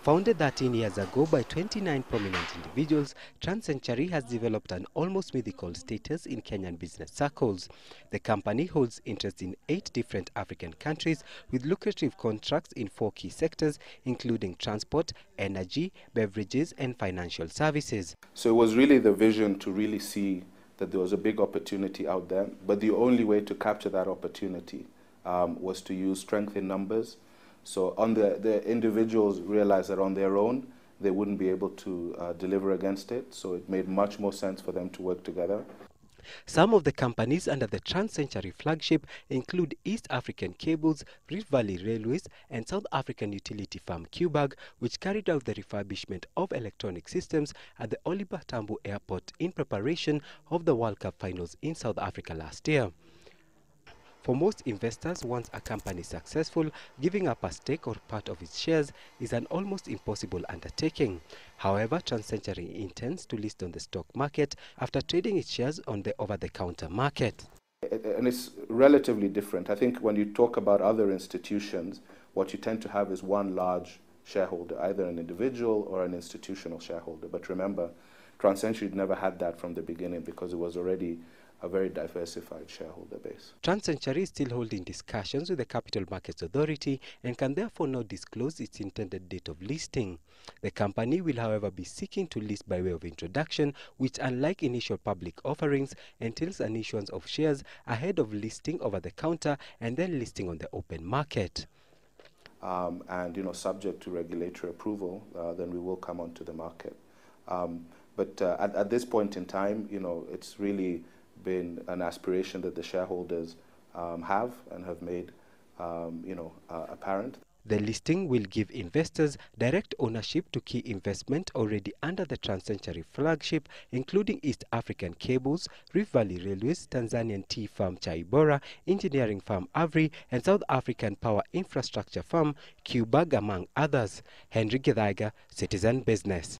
Founded 13 years ago by 29 prominent individuals, Trancentury has developed an almost mythical status in Kenyan business circles. The company holds interest in 8 different African countries with lucrative contracts in 4 key sectors, including transport, energy, beverages, and financial services. So it was really the vision to really see that there was a big opportunity out there, but the only way to capture that opportunity was to use strength in numbers. So the individuals realized that on their own, they wouldn't be able to deliver against it. So it made much more sense for them to work together. Some of the companies under the Trancentury flagship include East African Cables, Rift Valley Railways, and South African utility firm QBag, which carried out the refurbishment of electronic systems at the Oliver Tambo Airport in preparation of the World Cup finals in South Africa last year. For most investors, once a company is successful, giving up a stake or part of its shares is an almost impossible undertaking. However, Trancentury intends to list on the stock market after trading its shares on the over-the-counter market. And it's relatively different. I think when you talk about other institutions, what you tend to have is one large shareholder, either an individual or an institutional shareholder. But remember, Trancentury never had that from the beginning because it was already a very diversified shareholder base. Trancentury is still holding discussions with the Capital Markets Authority and can therefore not disclose its intended date of listing. The company will, however, be seeking to list by way of introduction, which, unlike initial public offerings, entails an issuance of shares ahead of listing over the counter and then listing on the open market. And subject to regulatory approval, then we will come onto the market. But at this point in time, it's really been an aspiration that the shareholders have and have made, apparent. The listing will give investors direct ownership to key investment already under the Trancentury flagship, including East African Cables, Rift Valley Railways, Tanzanian tea firm Chaibora, engineering firm Avri, and South African power infrastructure firm QBag, among others. Henry Githaiga, Citizen Business.